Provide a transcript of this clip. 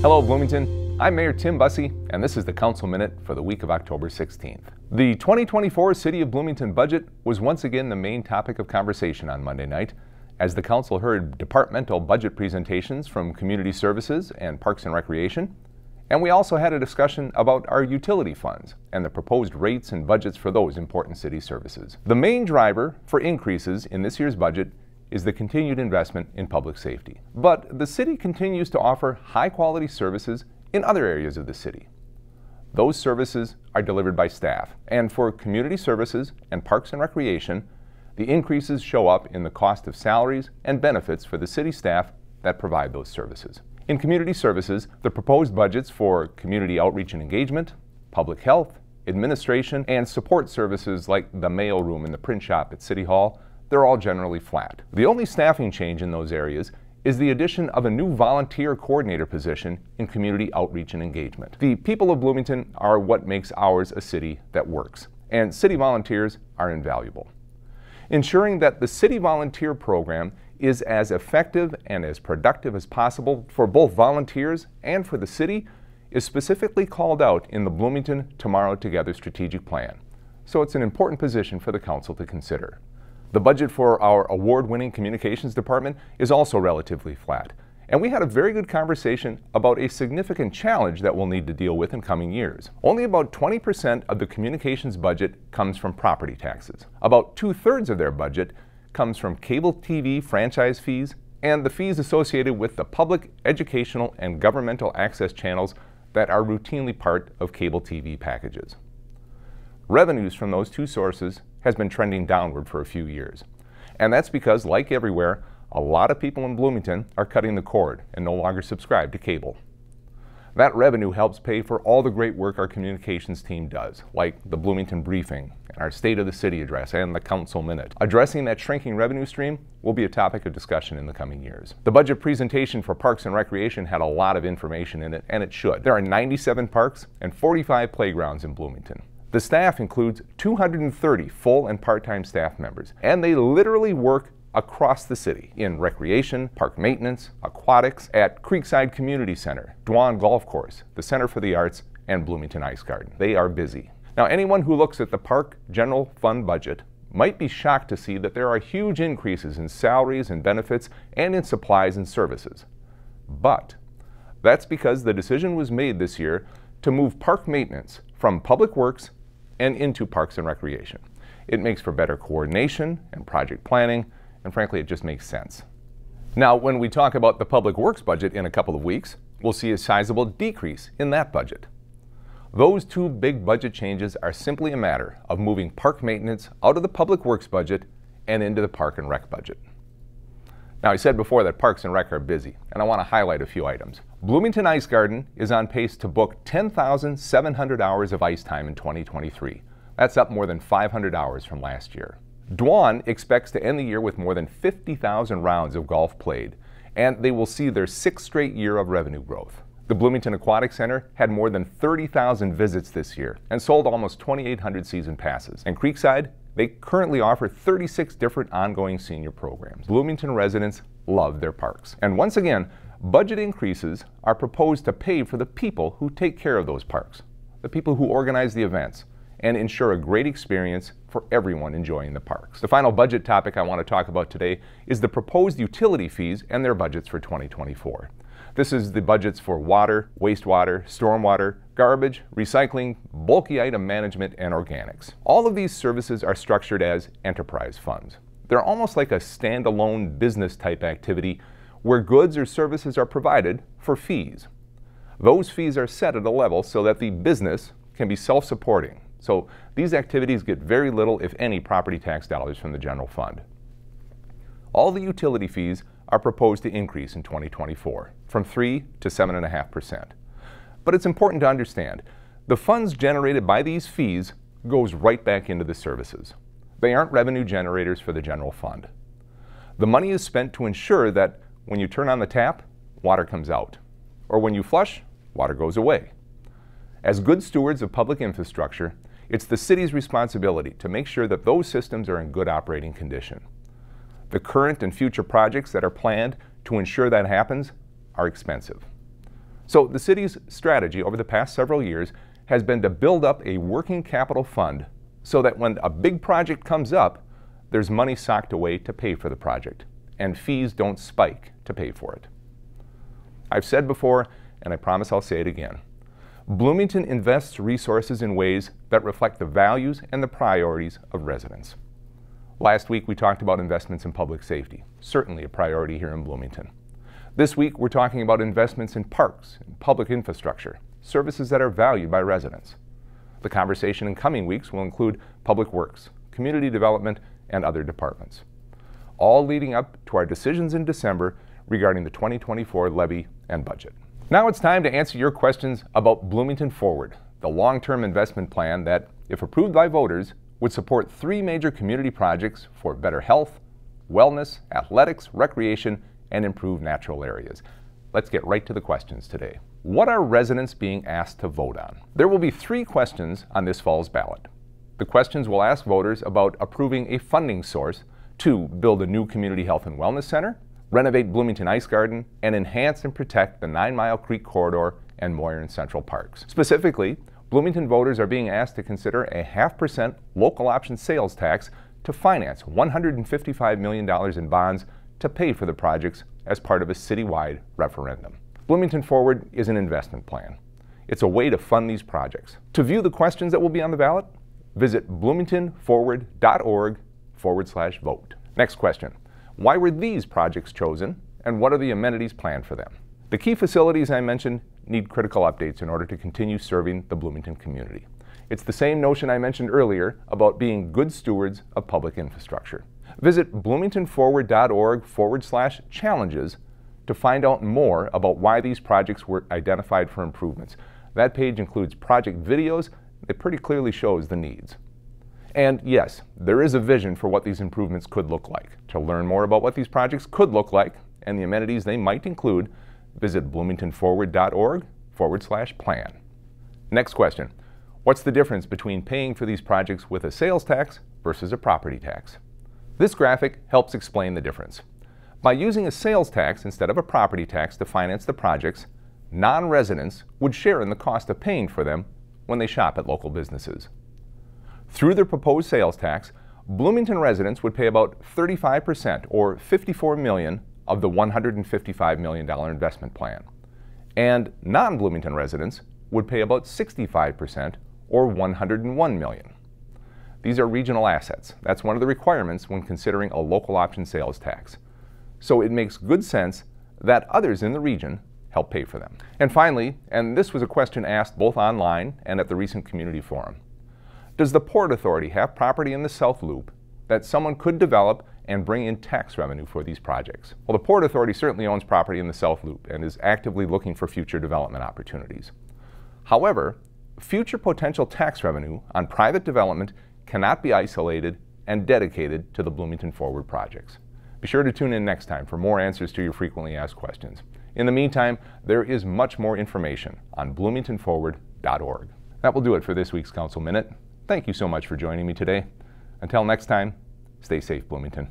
Hello Bloomington, I'm Mayor Tim Busse, and this is the Council Minute for the week of October 16th. The 2024 City of Bloomington budget was once again the main topic of conversation on Monday night, as the Council heard departmental budget presentations from Community Services and Parks and Recreation, and we also had a discussion about our utility funds and the proposed rates and budgets for those important city services. The main driver for increases in this year's budget is the continued investment in public safety. But the city continues to offer high-quality services in other areas of the city. Those services are delivered by staff, and for Community Services and Parks and Recreation, the increases show up in the cost of salaries and benefits for the city staff that provide those services. In Community Services, the proposed budgets for community outreach and engagement, public health, administration, and support services like the mail room and the print shop at City Hall, they're all generally flat. The only staffing change in those areas is the addition of a new volunteer coordinator position in community outreach and engagement. The people of Bloomington are what makes ours a city that works, and city volunteers are invaluable. Ensuring that the city volunteer program is as effective and as productive as possible for both volunteers and for the city is specifically called out in the Bloomington Tomorrow Together strategic plan, so it's an important position for the Council to consider. The budget for our award-winning communications department is also relatively flat, and we had a very good conversation about a significant challenge that we'll need to deal with in coming years. Only about 20% of the communications budget comes from property taxes. About 2/3 of their budget comes from cable TV franchise fees and the fees associated with the public, educational, and governmental access channels that are routinely part of cable TV packages. Revenues from those two sources has been trending downward for a few years. And that's because, like everywhere, a lot of people in Bloomington are cutting the cord and no longer subscribe to cable. That revenue helps pay for all the great work our communications team does, like the Bloomington Briefing, and our State of the City address, and the Council Minute. Addressing that shrinking revenue stream will be a topic of discussion in the coming years. The budget presentation for Parks and Recreation had a lot of information in it, and it should. There are 97 parks and 45 playgrounds in Bloomington. The staff includes 230 full and part-time staff members, and they literally work across the city in recreation, park maintenance, aquatics, at Creekside Community Center, Dwan Golf Course, the Center for the Arts, and Bloomington Ice Garden. They are busy. Now, anyone who looks at the park general fund budget might be shocked to see that there are huge increases in salaries and benefits and in supplies and services. But that's because the decision was made this year to move park maintenance from Public Works and into Parks and Recreation. It makes for better coordination and project planning, and frankly, it just makes sense. Now, when we talk about the Public Works budget in a couple of weeks, we'll see a sizable decrease in that budget. Those two big budget changes are simply a matter of moving park maintenance out of the Public Works budget and into the Park and Rec budget. Now, I said before that Parks and Rec are busy, and I want to highlight a few items. Bloomington Ice Garden is on pace to book 10,700 hours of ice time in 2023. That's up more than 500 hours from last year. Dwan expects to end the year with more than 50,000 rounds of golf played, and they will see their 6th straight year of revenue growth. The Bloomington Aquatic Center had more than 30,000 visits this year and sold almost 2,800 season passes. And Creekside, they currently offer 36 different ongoing senior programs. Bloomington residents love their parks. And once again, budget increases are proposed to pay for the people who take care of those parks, the people who organize the events, and ensure a great experience for everyone enjoying the parks. The final budget topic I want to talk about today is the proposed utility fees and their budgets for 2024. This is the budgets for water, wastewater, stormwater, garbage, recycling, bulky item management, and organics. All of these services are structured as enterprise funds. They're almost like a standalone business type activity where goods or services are provided for fees. Those fees are set at a level so that the business can be self-supporting. So these activities get very little, if any, property tax dollars from the general fund. All the utility fees are proposed to increase in 2024 from 3 to 7.5%. But it's important to understand, the funds generated by these fees goes right back into the services. They aren't revenue generators for the general fund. The money is spent to ensure that when you turn on the tap, water comes out, or when you flush, water goes away. As good stewards of public infrastructure, it's the city's responsibility to make sure that those systems are in good operating condition. The current and future projects that are planned to ensure that happens are expensive. So the city's strategy over the past several years has been to build up a working capital fund so that when a big project comes up, there's money socked away to pay for the project, and fees don't spike to pay for it. I've said before, and I promise I'll say it again, Bloomington invests resources in ways that reflect the values and the priorities of residents. Last week we talked about investments in public safety, certainly a priority here in Bloomington. This week we're talking about investments in parks and public infrastructure, services that are valued by residents. The conversation in coming weeks will include public works, community development, and other departments, all leading up to our decisions in December regarding the 2024 levy and budget. Now it's time to answer your questions about Bloomington Forward, the long-term investment plan that, if approved by voters, would support 3 major community projects for better health, wellness, athletics, recreation, and improved natural areas. Let's get right to the questions today. What are residents being asked to vote on? There will be 3 questions on this fall's ballot. The questions will ask voters about approving a funding source to build a new community health and wellness center, renovate Bloomington Ice Garden, and enhance and protect the 9 Mile Creek Corridor and Moyer and Central Parks. Specifically, Bloomington voters are being asked to consider a 0.5% local option sales tax to finance $155 million in bonds to pay for the projects as part of a citywide referendum. Bloomington Forward is an investment plan. It's a way to fund these projects. To view the questions that will be on the ballot, visit bloomingtonforward.org/vote. Next question. Why were these projects chosen, and what are the amenities planned for them? The key facilities I mentioned need critical updates in order to continue serving the Bloomington community. It's the same notion I mentioned earlier about being good stewards of public infrastructure. Visit bloomingtonforward.org/challenges to find out more about why these projects were identified for improvements. That page includes project videos that pretty clearly shows the needs. And yes, there is a vision for what these improvements could look like. To learn more about what these projects could look like and the amenities they might include, visit bloomingtonforward.org/plan. Next question. What's the difference between paying for these projects with a sales tax versus a property tax? This graphic helps explain the difference. By using a sales tax instead of a property tax to finance the projects, non-residents would share in the cost of paying for them when they shop at local businesses. Through the proposed sales tax, Bloomington residents would pay about 35% or $54 million of the $155 million investment plan. And non-Bloomington residents would pay about 65% or $101 million. These are regional assets. That's one of the requirements when considering a local option sales tax. So it makes good sense that others in the region help pay for them. And finally, and this was a question asked both online and at the recent community forum, does the Port Authority have property in the South Loop that someone could develop and bring in tax revenue for these projects? Well, the Port Authority certainly owns property in the South Loop and is actively looking for future development opportunities. However, future potential tax revenue on private development cannot be isolated and dedicated to the Bloomington Forward projects. Be sure to tune in next time for more answers to your frequently asked questions. In the meantime, there is much more information on bloomingtonforward.org. That will do it for this week's Council Minute. Thank you so much for joining me today. Until next time, stay safe, Bloomington.